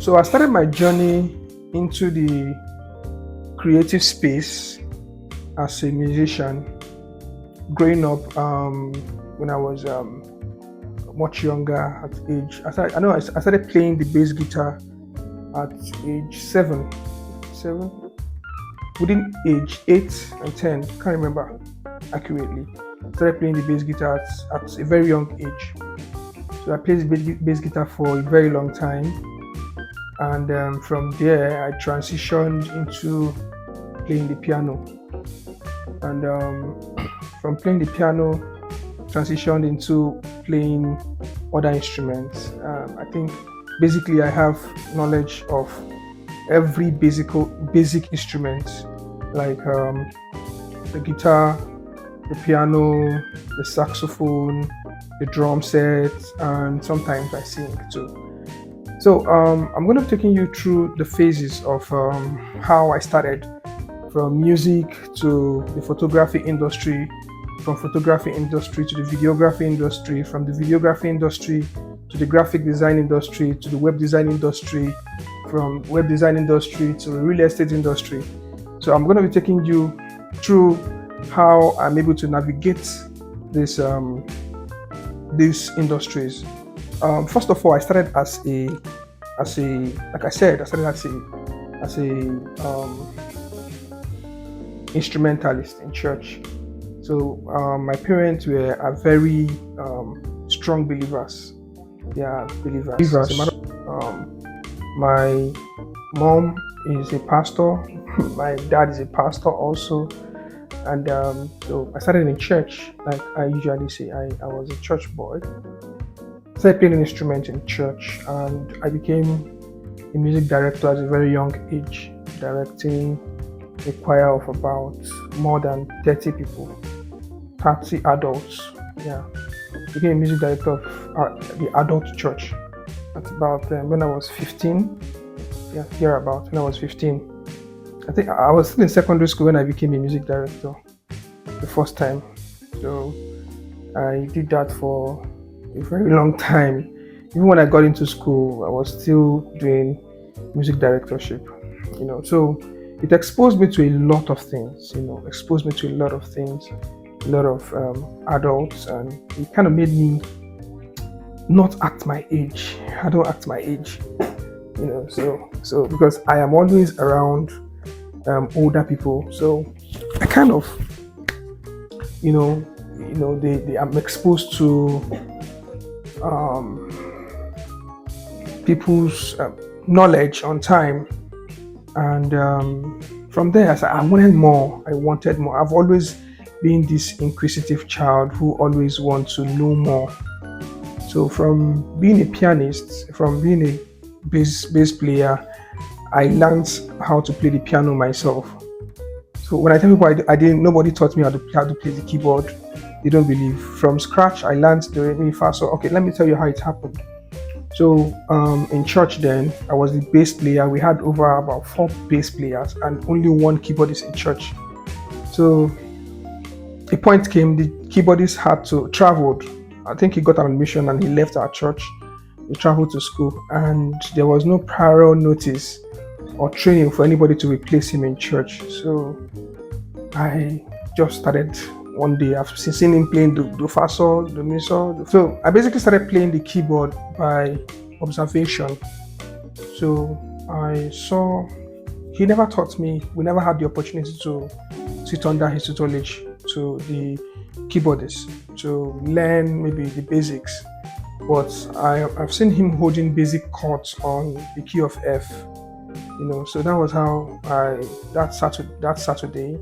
So I started my journey into the creative space as a musician growing up when I was much younger at age. I started playing the bass guitar at age 7, within age 8 and 10. Can't remember accurately. I started playing the bass guitar at a very young age. So I played the bass guitar for a very long time, and from there I transitioned into playing the piano, and from playing the piano transitioned into playing other instruments. I think basically I have knowledge of every basic instrument, like the guitar, the piano, the saxophone, the drum set, and sometimes I sing too. So I'm going to be taking you through the phases of how I started from music to the photography industry, from photography industry to the videography industry, from the videography industry to the graphic design industry to the web design industry, from web design industry to the real estate industry. So I'm going to be taking you through how I'm able to navigate this these industries. First of all, I started as a like I said, I started as a instrumentalist in church. So my parents are very strong believers. They are believers. My mom is a pastor. My dad is a pastor also. And so I started in church, like I usually say. I was a church boy. I started playing an instrument in church, and I became a music director at a very young age, directing a choir of about more than 30 people, 30 adults. Yeah, I became a music director of the adult church at about when I was 15. Yeah, hereabout when I was 15. I think I was still in secondary school when I became a music director the first time. So I did that for a very long time. Even when I got into school, I was still doing music directorship, So it exposed me to a lot of things, a lot of adults, and it kind of made me not act my age. I don't act my age, so because I am always around older people, so I kind of I'm exposed to people's knowledge on time, and from there I wanted more. I've always been this inquisitive child who always wants to know more. So from being a pianist, from being a bass player, I learned how to play the piano myself. So when I tell people nobody taught me how to play the keyboard, they don't believe. From scratch, I learned the re mi fa so. Okay, let me tell you how it happened. So in church then, I was the bass player. We had over about 4 bass players and only 1 keyboardist in church. So a point came, the keyboardist had to travel. I think he got an admission and he left our church. He traveled to school, and there was no prior notice or training for anybody to replace him in church. So I just started one day. I've seen him playing do fa sol, do mi sol. So I basically started playing the keyboard by observation. So I saw, he never taught me. We never had the opportunity to sit under his tutelage to the keyboardist to learn maybe the basics. But I've seen him holding basic chords on the key of F. So that was how that Saturday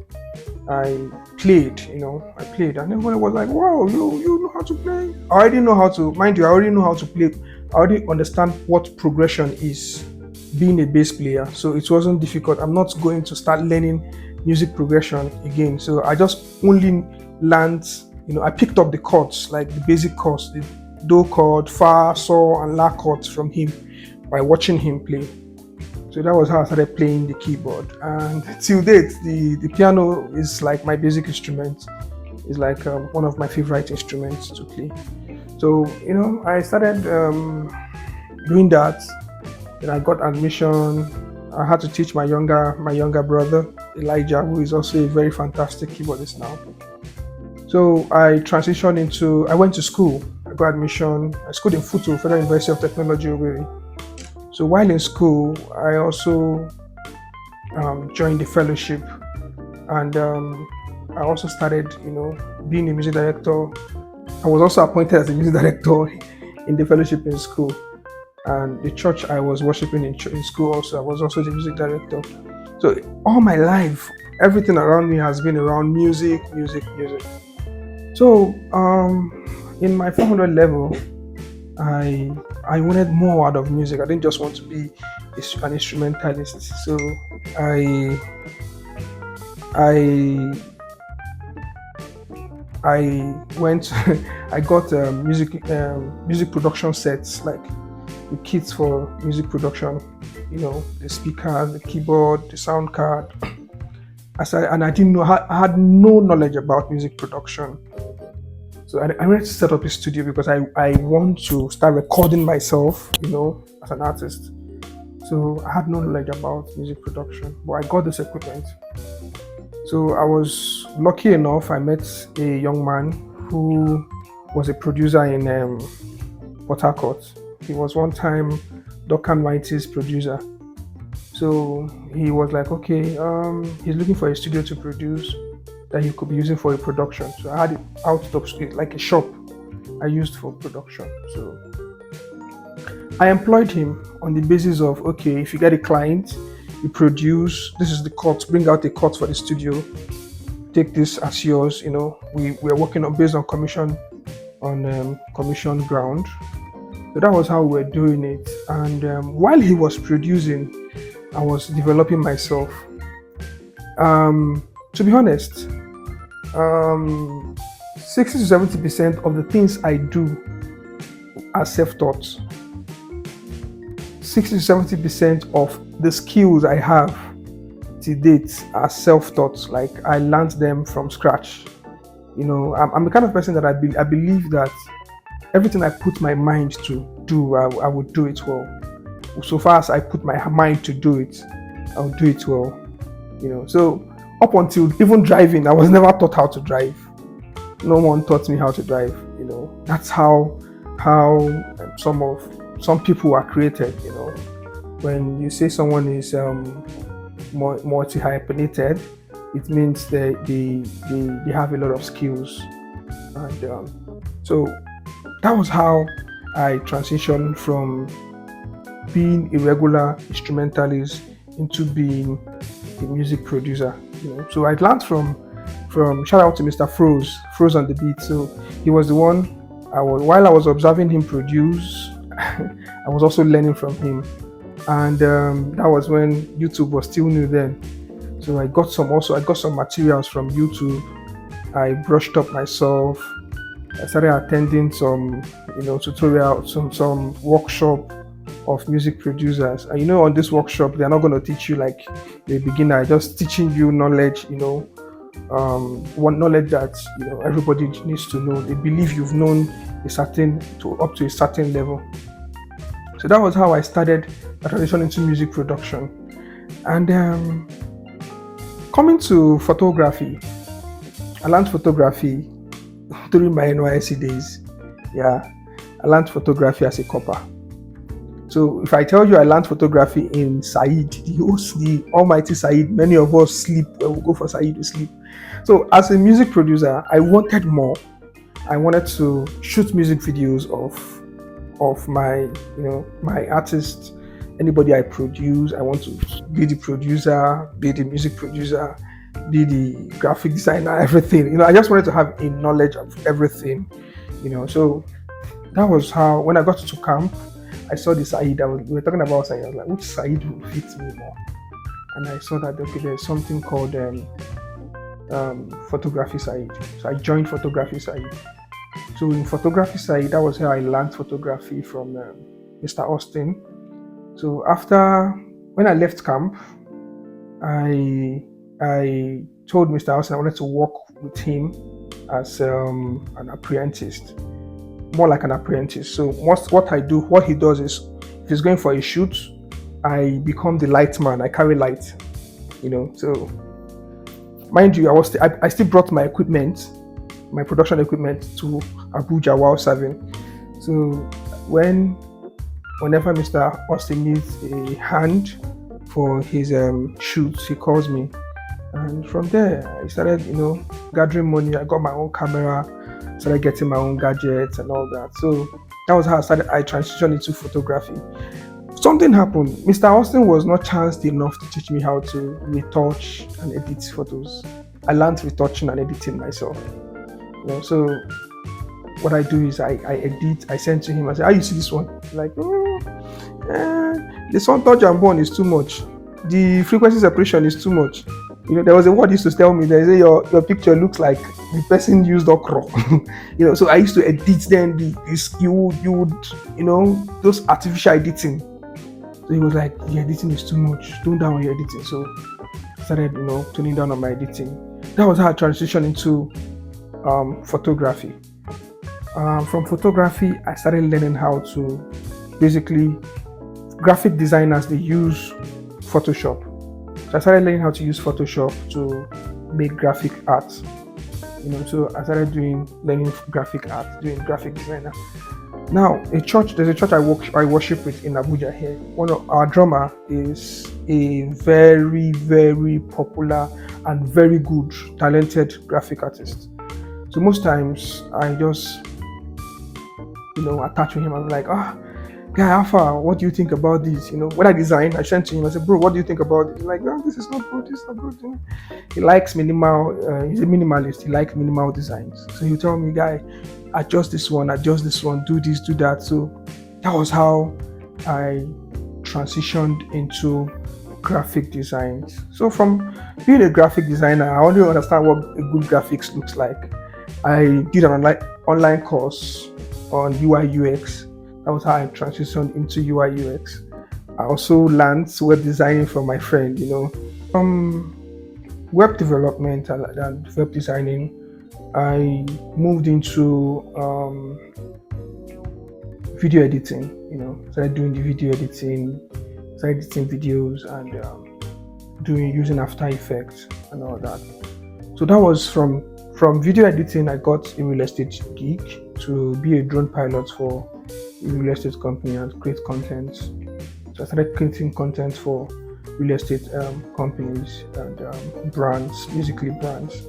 I played, and everybody was like, wow, you know how to play. I already know how to, mind you, I already know how to play. I already understand what progression is being a bass player. So it wasn't difficult. I'm not going to start learning music progression again. So I just only learned, I picked up the chords, like the basic chords, the do chord, fa, sol, and la chords from him by watching him play. So that was how I started playing the keyboard. And till date, the piano is like my basic instrument. It's like one of my favorite instruments to play. So, I started doing that. Then I got admission. I had to teach my younger brother Elijah, who is also a very fantastic keyboardist now. So I went to school. I got admission. I schooled in Futu, Federal University of Technology, Owerri. So while in school, I also joined the fellowship, and I also started, being a music director. I was also appointed as a music director in the fellowship in school, and the church I was worshiping in school also. I was also the music director. So all my life, everything around me has been around music, music, music. So in my 400 level, I wanted more out of music. I didn't just want to be an instrumentalist. So I I I went. I got music production sets, like the kits for music production. The speakers, the keyboard, the sound card. And I didn't know. I had no knowledge about music production. So I wanted to set up a studio because I want to start recording myself, as an artist. So I had no knowledge about music production, but I got this equipment. So I was lucky enough. I met a young man who was a producer in Port Harcourt. He was one time Duncan Whitey's producer. So he was like, okay, he's looking for a studio to produce that he could be using for a production. So I had it out of like a shop I used for production. So I employed him on the basis of, okay, if you get a client, you produce, this is the cut, bring out the cut for the studio, take this as yours. We're working on based on commission ground. So that was how we were doing it. And while he was producing, I was developing myself. To be honest, 60 to 70% of the things I do are self-taught. 60 to 70% of the skills I have to date are self-taught. Like I learned them from scratch. I'm the kind of person that I believe that everything I put my mind to do, I would do it well. So far as I put my mind to do it, I'll do it well. So up until even driving, I was never taught how to drive. No one taught me how to drive. That's how some people are created. When you say someone is multi-hyphenated, it means they have a lot of skills. And so that was how I transitioned from being a regular instrumentalist into being a music producer. So I learned from shout out to Mr. Froze on the beat. So he was the one. While I was observing him produce, I was also learning from him. And that was when YouTube was still new then. So I got some materials from YouTube. I brushed up myself. I started attending some tutorial, some workshop of music producers. And on this workshop, they're not going to teach you like a beginner, just teaching you knowledge, one knowledge that everybody needs to know. They believe you've known up to a certain level. So that was how I started a transition into music production. And coming to photography, I learned photography during my NYSC days. Yeah, I learned photography as a copper. So if I tell you I learned photography in Said, the almighty Said, many of us sleep when we go for Said, we sleep. So as a music producer, I wanted more. I wanted to shoot music videos of my my artists, anybody I produce. I want to be the producer, be the music producer, be the graphic designer, everything. I just wanted to have a knowledge of everything. So that was how, when I got to camp, I saw the Said. We were talking about Said. I was like, which Said will fit me more? And I saw that there's something called photography Said. So I joined photography Said. So in photography Said, that was how I learned photography from Mr. Austin. So when I left camp, I told Mr. Austin I wanted to work with him as an apprentice. More like an apprentice. So what he does is, if he's going for a shoot, I become the light man. I carry light, So mind you, I still brought my equipment, my production equipment to Abuja while serving. So whenever Mr. Austin needs a hand for his shoots, he calls me. And from there, I started, gathering money. I got my own camera, started getting my own gadgets and all that. So that was how I transitioned into photography. Something happened. Mr. Austin was not chanced enough to teach me how to retouch and edit photos. I learned retouching and editing myself. So what I do is I edit, I send to him, I say, how you see this one? Like, the sun touch and burn is too much. The frequency separation is too much. There was a word used to tell me, they say your picture looks like the person used okra. So I used to edit then you would those artificial editing. So he was like, your editing is too much, tone down on your editing. So I started, toning down on my editing. That was how I transitioned into photography. From photography, I started learning how to basically, graphic designers, they use Photoshop. So I started learning how to use Photoshop to make graphic art. So I started learning graphic art, doing graphic designer. Now, there's a church I worship with in Abuja here. One of our drummer is a very, very popular and very good, talented graphic artist. So most times I just, attach with him. I'm like, guy, Alpha, what do you think about this? When I design, I sent to him. I said, bro, what do you think about it? He's like, no, this is not good. This is not good. He likes minimal. He's a minimalist. He likes minimal designs. So he'll tell me, guy, adjust this one, do this, do that. So that was how I transitioned into graphic designs. So from being a graphic designer, I only understand what a good graphics looks like. I did an online course on UI UX. That was how I transitioned into UI UX. I also learned web designing from my friend, From web development and web designing, I moved into video editing, started doing the video editing, started editing videos and using After Effects and all that. So that was from video editing. I got a real estate gig to be a drone pilot for a real estate company and create content. So I started creating content for real estate companies and brands, basically brands.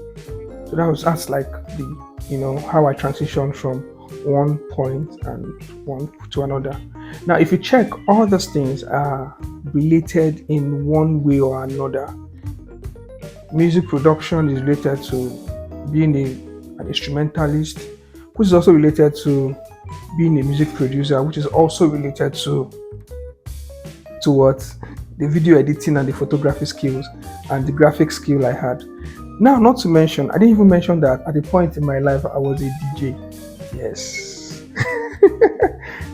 So that's like how I transitioned from one point and one to another. Now, if you check, all those things are related in one way or another. Music production is related to being an instrumentalist, which is also related to being a music producer, which is also related to what the video editing and the photography skills and the graphic skill I had. Now, not to mention, I didn't even mention that at a point in my life, I was a DJ. Yes.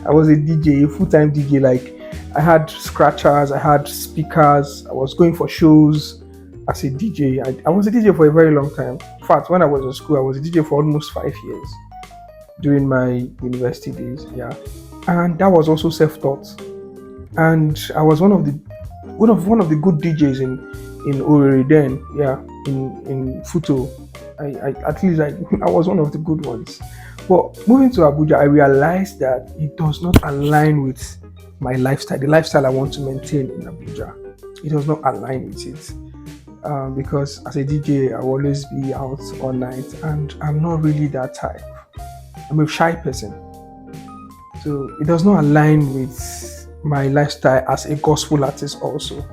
I was a DJ, a full-time DJ. Like, I had scratchers, I had speakers, I was going for shows as a DJ. I was a DJ for a very long time. In fact, when I was in school, I was a DJ for almost 5 years during my university days. Yeah. And that was also self-taught. And I was one of the good DJs in Owerri then, yeah, in Futo. I was one of the good ones. But moving to Abuja, I realized that it does not align with my lifestyle, the lifestyle I want to maintain in Abuja. It does not align with it. Because as a DJ, I will always be out all night, and I'm not really that type. I'm a shy person. So it does not align with my lifestyle as a gospel artist also.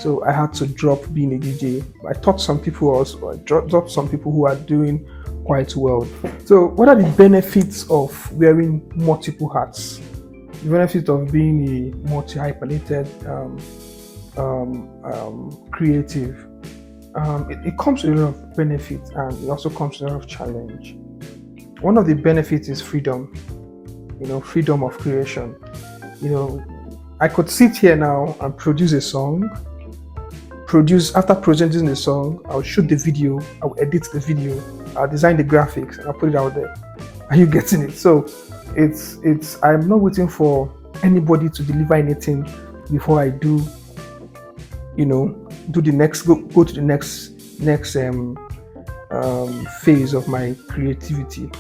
So I had to drop being a DJ. I taught some people also, I dropped some people who are doing quite well. So what are the benefits of wearing multiple hats? The benefit of being a multi-hyphenated creative. It comes with a lot of benefits, and it also comes with a lot of challenge. One of the benefits is freedom, freedom of creation. I could sit here now and produce a song. After presenting the song, I'll shoot the video, I'll edit the video, I'll design the graphics, and I'll put it out there. Are you getting it? So I'm not waiting for anybody to deliver anything before I do, do the next go to the next phase of my creativity.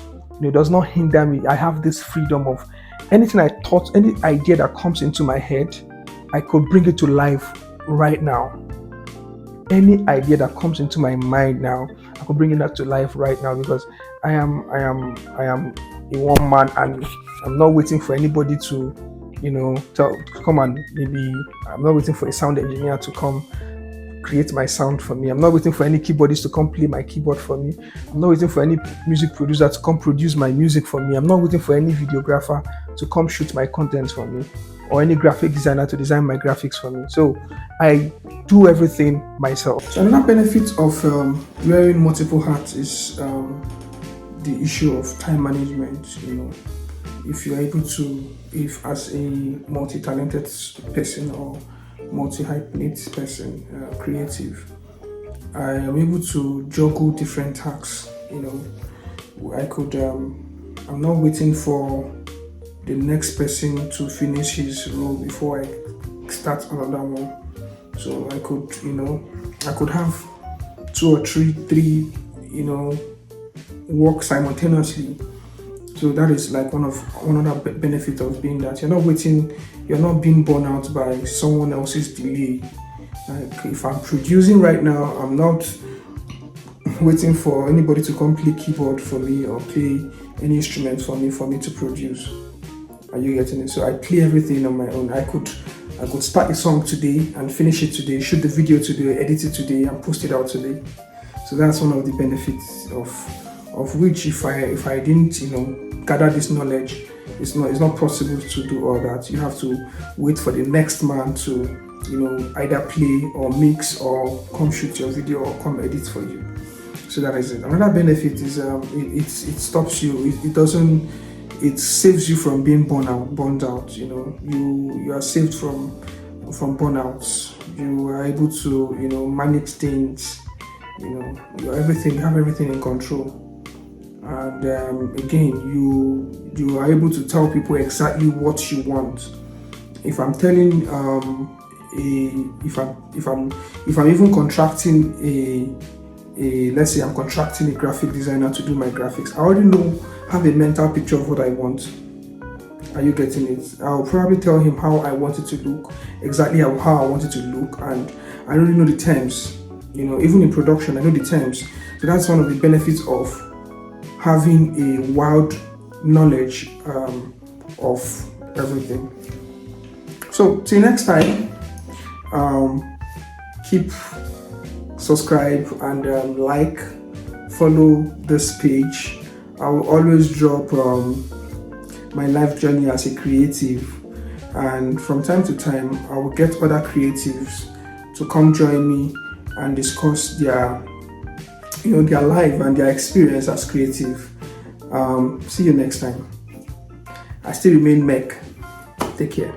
It does not hinder me. I have this freedom of anything I thought, any idea that comes into my head, I could bring it to life right now. Any idea that comes into my mind now, I could bring it to life right now, because I am a one man, and I'm not waiting for anybody to, come and maybe, I'm not waiting for a sound engineer to come create my sound for me. I'm not waiting for any keyboardist to come play my keyboard for me. I'm not waiting for any music producer to come produce my music for me. I'm not waiting for any videographer to come shoot my content for me, or any graphic designer to design my graphics for me. So I do everything myself. So another benefit of wearing multiple hats is the issue of time management. If you're able to, if as a multi-talented person or multi-hyphenate person, creative, I am able to juggle different tasks. I could, I'm not waiting for the next person to finish his role before I start another one. So I could have 2 or 3, work simultaneously. So that is like one other benefit of being that you're not waiting, you're not being borne out by someone else's delay. Like if I'm producing right now, I'm not waiting for anybody to come play keyboard for me or play any instrument for me to produce. Are you getting it? So I play everything on my own. I could start a song today and finish it today, shoot the video today, edit it today, and post it out today. So that's one of the benefits of which if I didn't gather this knowledge, it's not possible to do all that. You have to wait for the next man to either play or mix or come shoot your video or come edit for you. So that is it. Another benefit is it stops you. It saves you from being burned out. You are saved from burnouts. You are able to manage things. You have everything in control. And again, you are able to tell people exactly what you want. If I'm telling if I'm even contracting let's say I'm contracting a graphic designer to do my graphics, I already have a mental picture of what I want. Are you getting it? I'll probably tell him how I want it to look, exactly how I want it to look, and I already know the terms. Even in production, I know the terms. So that's one of the benefits of having a wild knowledge of everything. So till next time, keep subscribe and like, follow this page. I will always drop my life journey as a creative, and from time to time I will get other creatives to come join me and discuss their life and their experience as creative. See you next time. I still remain Meg. Take care.